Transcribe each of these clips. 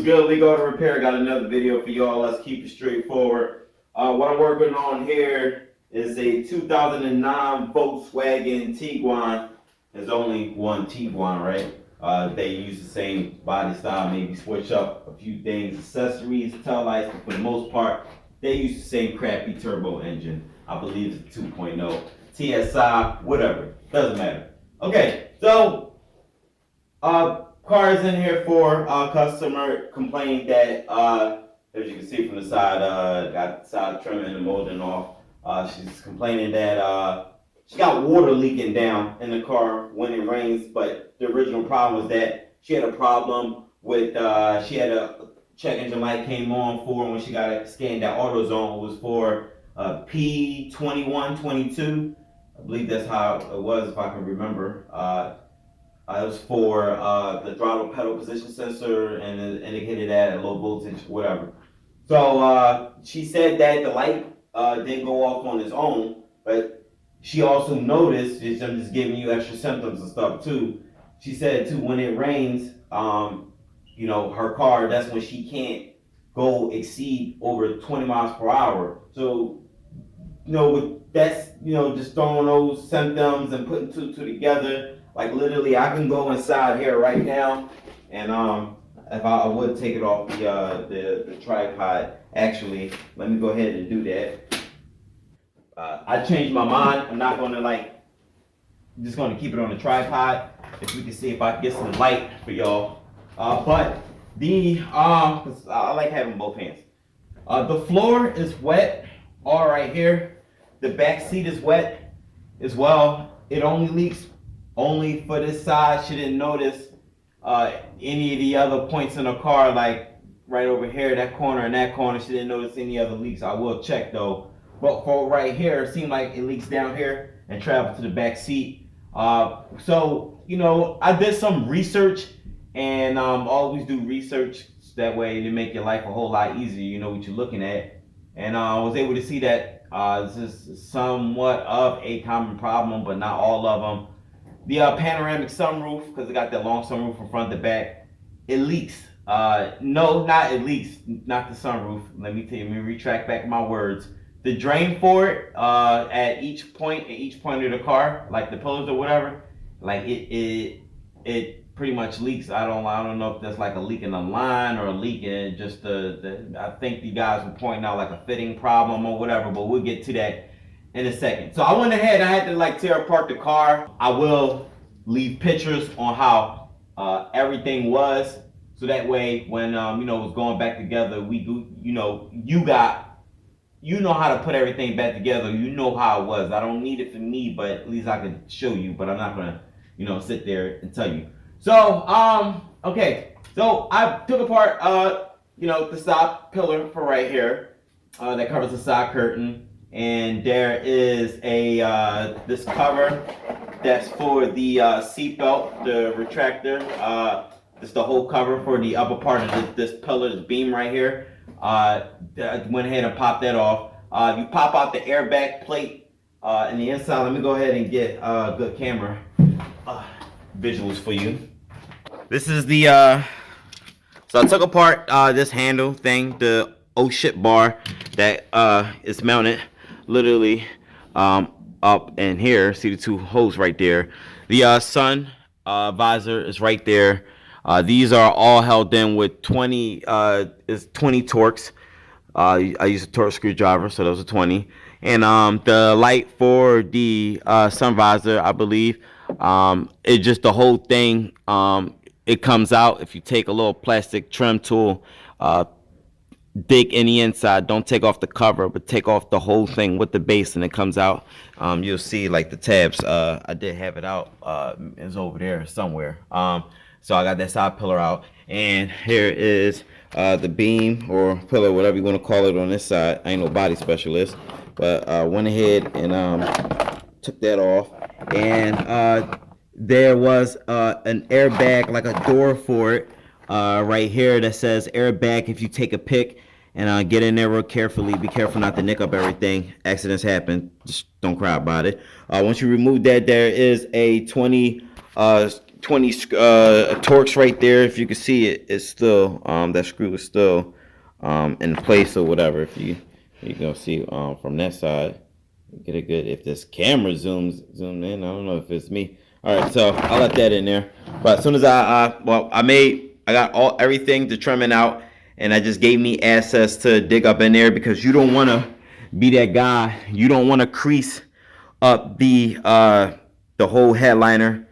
good? Leekautorepair got another video for y'all. Let's keep it straightforward. What I'm working on here is a 2009 Volkswagen Tiguan. There's only one Tiguan, right? They use the same body style, maybe switch up a few things, accessories, tail lights, but for the most part, they use the same crappy turbo engine. I believe it's 2.0, TSI, whatever, doesn't matter. Okay, so car is in here for a customer complaining that, as you can see from the side, got side trim and the molding off. She's complaining that she got water leaking down in the car when it rains, but the original problem was that she had a problem with, she had a check engine light came on for when she got it scanned that AutoZone was for P2122. I believe that's how it was, if I can remember. It was for the throttle pedal position sensor, and it indicated that at low voltage, whatever. So she said that the light didn't go off on its own, but she also noticed, I'm just giving you extra symptoms and stuff too. She said too, when it rains, you know, her car, that's when she can't go exceed over 20 miles per hour. So, you know, with that's, you know, just throwing those symptoms and putting two together, like literally I can go inside here right now and if I would take it off the tripod, actually, let me go ahead and do that. I changed my mind. I'm not gonna I'm just gonna keep it on the tripod. If we can see if I can get some light for y'all. But the, 'cause I like having both hands. The floor is wet, all right here. The back seat is wet as well. It only leaks only for this side. She didn't notice any of the other points in the car, like right over here, that corner and that corner. She didn't notice any other leaks. I will check though. But for right here, it seemed like it leaks down here and travel to the back seat. So, you know, I did some research, and always do research that way to make your life a whole lot easier. You know what you're looking at. And I was able to see that this is somewhat of a common problem, but not all of them. The panoramic sunroof, because it got that long sunroof from front to back, it leaks. No, not it leaks, not the sunroof. Let me retract back my words. The drain for it at each point of the car, like the pillars or whatever, like it pretty much leaks. I don't know if that's like a leak in the line or a leak in just the I think you guys were pointing out like a fitting problem or whatever, but we'll get to that in a second. So I went ahead, I had to like tear apart the car. I will leave pictures on how everything was, so that way when you know, it was going back together, we do, you know, you know how to put everything back together. You know how it was. I don't need it for me, but at least I can show you, but I'm not gonna, you know, sit there and tell you. So, okay, so I took apart, you know, the side pillar for right here, that covers the side curtain, and there is a, this cover that's for the seat belt, the retractor. It's the whole cover for the upper part of this pillar, this beam right here. I went ahead and popped that off. You pop out the airbag plate in the inside. Let me go ahead and get good camera visuals for you. This is the so I took apart this handle thing, the oh shit bar that is mounted literally up in here. See the two holes right there. The sun visor is right there. These are all held in with 20 Torx. I use a Torx screwdriver, so those are 20. And the light for the sun visor, I believe, it just the whole thing. It comes out if you take a little plastic trim tool, dig in the inside. Don't take off the cover, but take off the whole thing with the base, and it comes out. You'll see like the tabs. I did have it out. It's over there somewhere. So I got that side pillar out, and here is the beam or pillar, whatever you want to call it, on this side. I ain't no body specialist, but went ahead and took that off, and there was an airbag, like a door for it, right here that says airbag if you take a pick, and get in there real carefully. Be careful not to nick up everything. Accidents happen, just don't cry about it. Once you remove that, there is a 20 20 Torx right there. If you can see it, it's still that screw is still in place or whatever. If you can see from that side, get a good. If this camera zooms in, I don't know if it's me. All right, so I'll let that in there. But as soon as I got everything to trimming out, and I just gave me access to dig up in there, because you don't want to be that guy. You don't want to crease up the whole headliner.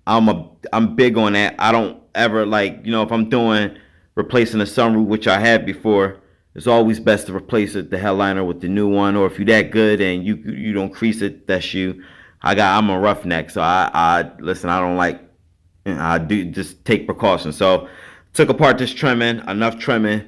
I'm big on that. I don't ever, like, if I'm doing replacing a sunroof, which I had before, it's always best to replace the headliner with the new one. Or if you're that good and you don't crease it, that's you. I'm a roughneck, so I listen. I don't like. I do just take precautions. So took apart this trimming, enough trimming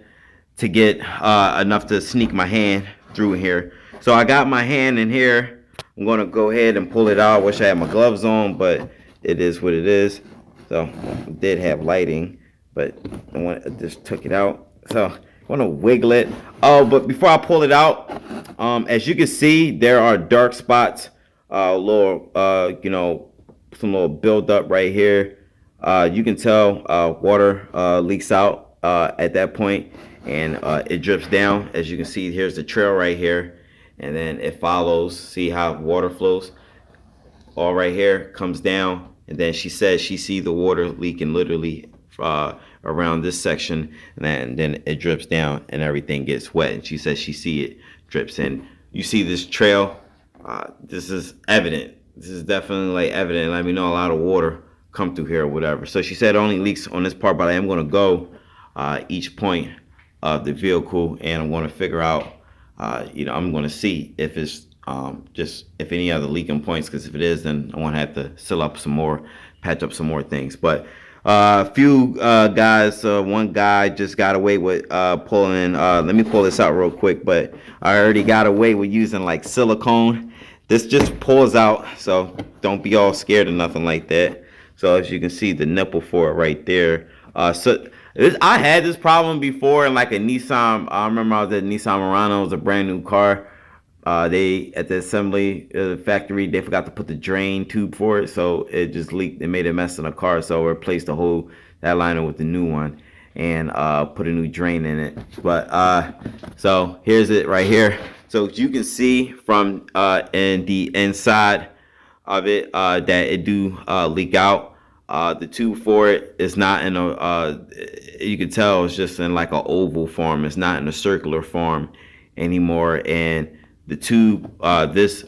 to get enough to sneak my hand through here. So I got my hand in here. I'm gonna go ahead and pull it out. Wish I had my gloves on, but it is what it is. So I did have lighting, but I just took it out. So I want to wiggle it. Oh, but before I pull it out, as you can see, there are dark spots, little, some little buildup right here. You can tell water leaks out at that point, and it drips down. As you can see, here's the trail right here, and then it follows. See how water flows? All right here, comes down, and then she says she see the water leaking literally around this section, and then it drips down and everything gets wet, and she says she see it drips in. You see this trail? This is evident. This is definitely like evident. Let me know a lot of water come through here or whatever. So she said it only leaks on this part, but I am going to go each point of the vehicle, and I'm going to figure out, I'm going to see if it's if any other leaking points, because if it is, then I want to have to seal up some more, patch up some more things. But a few guys, one guy just got away with pulling, let me pull this out real quick, but I already got away with using like silicone. This just pulls out, so don't be all scared or nothing like that. So as you can see, the nipple for it right there. I had this problem before in like a Nissan. I remember I was at Nissan Murano. It was a brand new car. They at the assembly factory, they forgot to put the drain tube for it, so it just leaked. It made a mess in the car, so I replaced the whole liner with the new one, and put a new drain in it. But so here's it right here. So you can see from in the inside of it that it do leak out. The tube for it is not in a. You can tell it's just in like an oval form. It's not in a circular form anymore, and the tube, this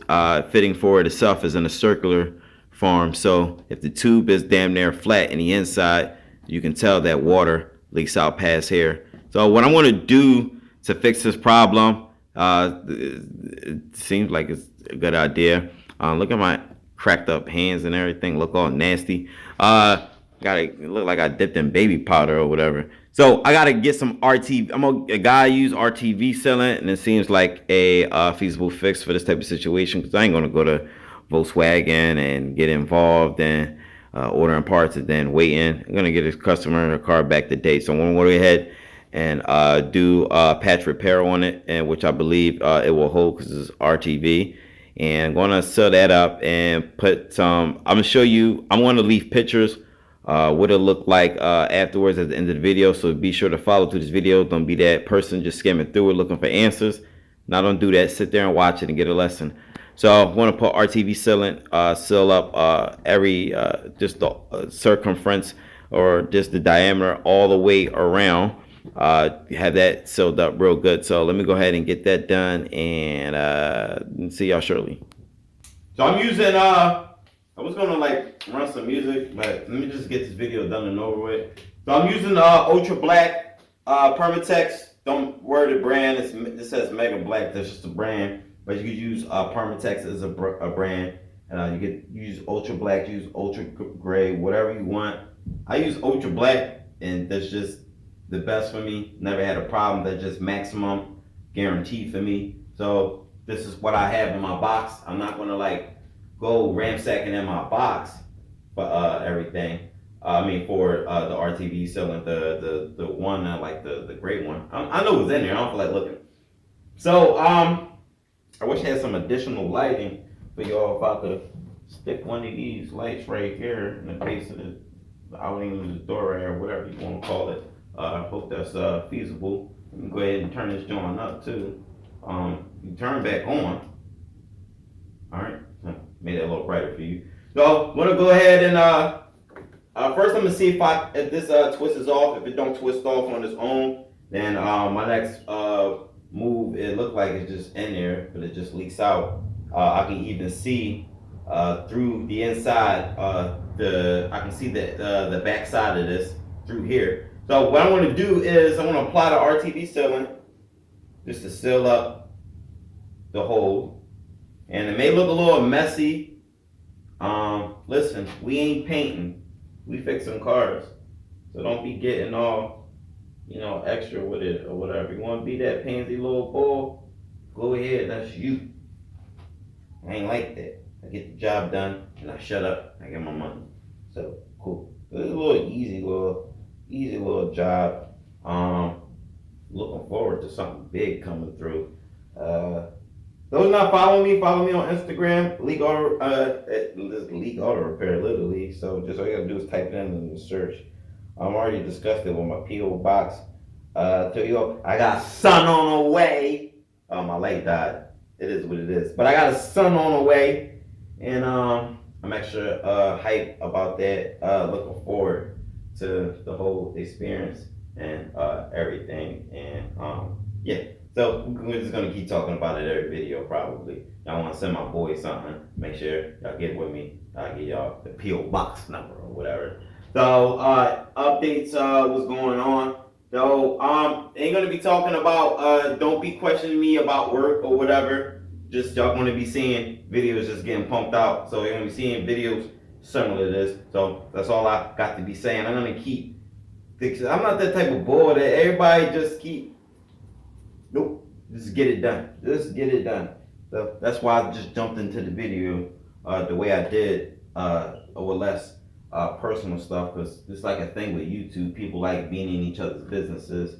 fitting for it itself is in a circular form. So if the tube is damn near flat in the inside, you can tell that water leaks out past here. So what I'm going to do to fix this problem, it seems like it's a good idea. Look at my cracked up hands and everything. Look all nasty. Gotta look like I dipped in baby powder or whatever. So I gotta get some RTV. A guy use RTV sealant, and it seems like a feasible fix for this type of situation, because I ain't gonna go to Volkswagen and get involved and ordering parts and then waiting. I'm gonna get a customer a car back today. So I'm gonna go ahead and do patch repair on it, and which I believe it will hold because it's RTV. And I'm gonna seal that up and put some. I'm gonna show you. I'm gonna leave pictures. What it look like afterwards at the end of the video. So be sure to follow through this video. Don't be that person just skimming through it looking for answers. Now don't do that. Sit there and watch it and get a lesson. So I want to put RTV sealant, seal up every just the circumference or just the diameter all the way around. Have that sealed up real good. So let me go ahead and get that done, and see y'all shortly. So I'm using I was gonna like run some music, but let me just get this video done and over with. So I'm using Ultra Black Permatex. Don't worry the brand. It says Mega Black. That's just a brand, but you could use Permatex as a brand. You could use Ultra Black, use Ultra Gray, whatever you want. I use Ultra Black, and that's just the best for me. Never had a problem. That's just maximum guaranteed for me. So this is what I have in my box. I'm not gonna like go ransacking in my box for everything. I mean for the RTV sealant, the one like the great one. I know it's in there. I don't feel like looking. So I wish I had some additional lighting for y'all. If I could stick one of these lights right here in the base of the door or whatever you want to call it. I hope that's feasible. You can go ahead and turn this joint up too. You turn back on. All right, made it a little brighter for you. So I'm gonna go ahead and first I'm gonna see if this twist is off. If it don't twist off on its own, then my next move, it looked like it's just in there, but it just leaks out. I can even see through the inside. I can see the back side of this through here. So what I want to do is I want to apply the RTV sealant just to seal up the hole. And it may look a little messy. Listen, we ain't painting, we fixing cars. So don't be getting all, extra with it or whatever. You want to be that pansy little boy? Go ahead, that's you. I ain't like that. I get the job done and I shut up. I get my money. So cool. It's a little easy little job. Looking forward to something big coming through. Those not following me, follow me on Instagram, Leekautorepair, literally. So just all you gotta do is type it in the search. I'm already discussed it with my PO box. Tell you, I got sun on the way. My light died. It is what it is. But I got a sun on the way, and I'm extra hyped about that. Looking forward to the whole experience and everything. And yeah. So we're just gonna keep talking about it every video probably. Y'all wanna send my boy something, make sure y'all get with me. I'll give y'all the PO box number or whatever. So updates what's going on. So ain't gonna be talking about don't be questioning me about work or whatever. Just y'all gonna be seeing videos just getting pumped out. So you're gonna be seeing videos similar to this. So that's all I got to be saying. I'm gonna keep fixing. I'm not that type of boy that everybody just keep. Nope, just get it done. Just get it done. So that's why I just jumped into the video the way I did, or less personal stuff, because it's like a thing with YouTube. People like being in each other's businesses,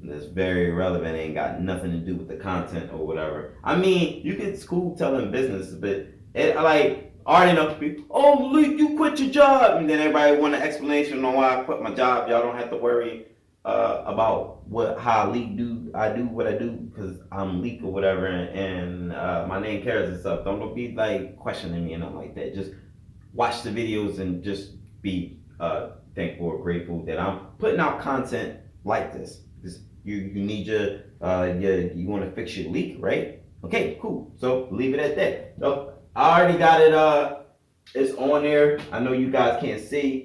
and it's very irrelevant. It ain't got nothing to do with the content or whatever. I mean, you get school telling business, but I already know people. Oh, Luke, you quit your job, and then everybody want an explanation on why I quit my job. Y'all don't have to worry about how I do what I do because I'm Leek or whatever, and my name carries and stuff. Don't be like questioning me and nothing like that. Just watch the videos and just be thankful or grateful that I'm putting out content like this. Because you need you want to fix your leak, right? Okay, cool. So leave it at that. So I already got it. It's on there. I know you guys can't see.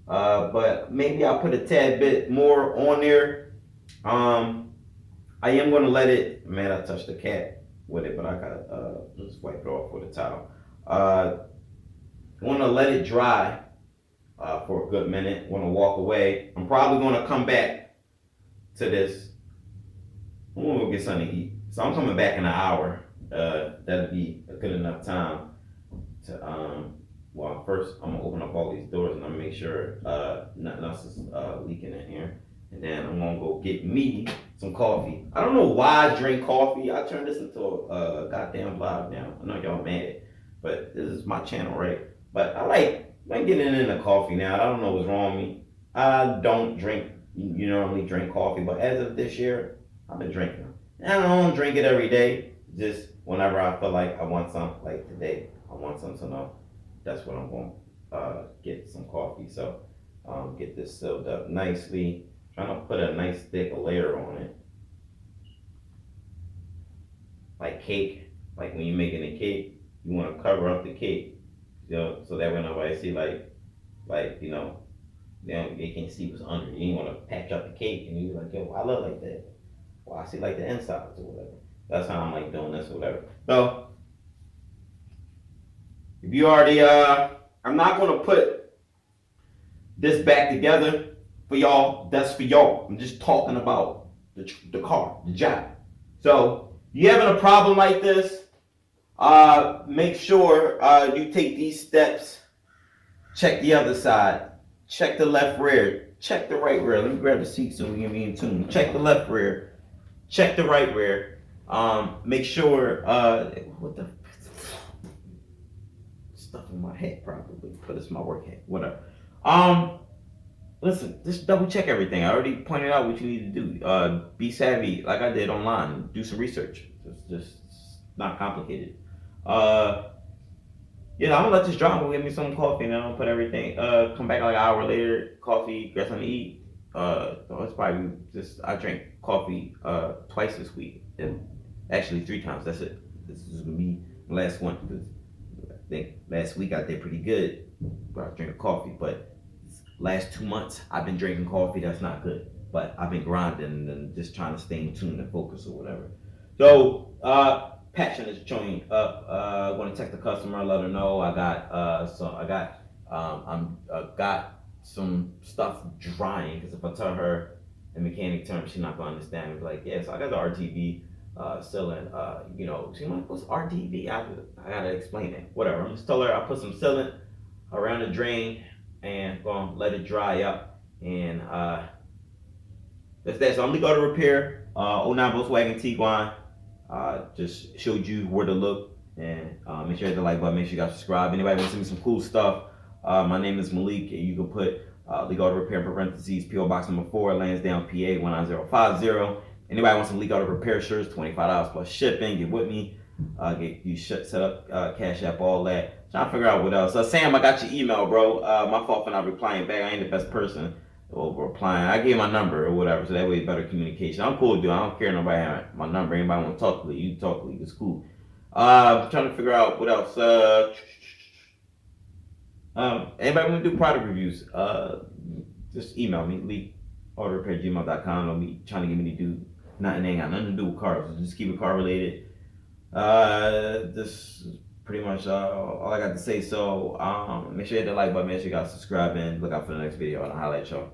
But maybe I'll put a tad bit more on there. I am gonna let it. Man, I touched the cat with it, but I gotta just wipe it off with a towel. I wanna let it dry for a good minute. Wanna walk away. I'm probably gonna come back to this. I'm gonna go get something to eat. So I'm coming back in an hour. That'll be a good enough time to well, first I'm gonna open up all these doors and I'm gonna make sure nothing else is leaking in here. And then I'm gonna go get me some coffee. I don't know why I drink coffee. I turned this into a goddamn vlog now. I know y'all mad, but this is my channel, right? But I'm getting into coffee now. I don't know what's wrong with me. I don't drink, normally drink coffee, but as of this year, I've been drinking. And I don't drink it every day. Just whenever I feel like I want some, like today, I want some, so no. That's what I'm going to get some coffee. So get this sealed up nicely. Trying to put a nice thick layer on it. Like cake. Like when you're making a cake, you want to cover up the cake. So that when nobody see they can't see what's under. You ain't want to patch up the cake and you're like, yo, I look like that. Well, I see like the insides or whatever. That's how I'm like doing this or whatever. So if you already, I'm not going to put this back together for y'all. That's for y'all. I'm just talking about the car, the job. So, you having a problem like this, make sure you take these steps. Check the other side. Check the left rear. Check the right rear. Let me grab the seat so we can be in tune. Check the left rear. Check the right rear. Make sure, what the stuff in my head probably, but it's my work hat, whatever. listen, just double check everything. I already pointed out what you need to do. Be savvy, like I did online. Do some research. Just not complicated. Uh, I'm gonna let this drop. Go get me some coffee, and then I'll put everything. Come back like an hour later. Coffee, get something to eat. So it's probably just I drank coffee twice this week, and actually 3 times. That's it. This is gonna be the last one because I think last week I did pretty good. I drank coffee, but last 2 months I've been drinking coffee. That's not good. But I've been grinding and just trying to stay in tune and focus or whatever. So passion is showing up. Going to text the customer, let her know I got got some stuff drying because if I tell her in mechanic terms, she's not gonna understand. It's like, yeah, so I got the RTV sealant. She's like, what's RTV? I gotta explain it. Whatever. I'm just tell her I put some sealant around the drain and gonna let it dry up and that's that. So I'm gonna go to repair. '09 Volkswagen Tiguan. Just showed you where to look and make sure you hit the like button. Make sure you guys subscribe. Anybody want to send me some cool stuff? My name is Malik, and you can put Leekautorepair parentheses PO Box number 4, Lansdowne, PA 19050. Anybody wants some Leekautorepair shirts? $25 plus shipping. Get with me. Get you set up Cash App, all that. Trying to figure out what else. Sam, I got your email, bro. My fault for not replying back. I ain't the best person over replying. I gave my number or whatever, so that way it's better communication. I'm cool, dude. I don't care nobody have my number. Anybody want to talk to me, you talk to me. It's cool. I'm trying to figure out what else. Anybody want to do product reviews? Just email me, leekautorepair@gmail.com. Don't be trying to get me to do nothing. Ain't got nothing to do with cars. Just keep it car related. This is pretty much all I got to say. So make sure you hit the like button. Make sure you guys subscribe and look out for the next video. And I'll holla at y'all.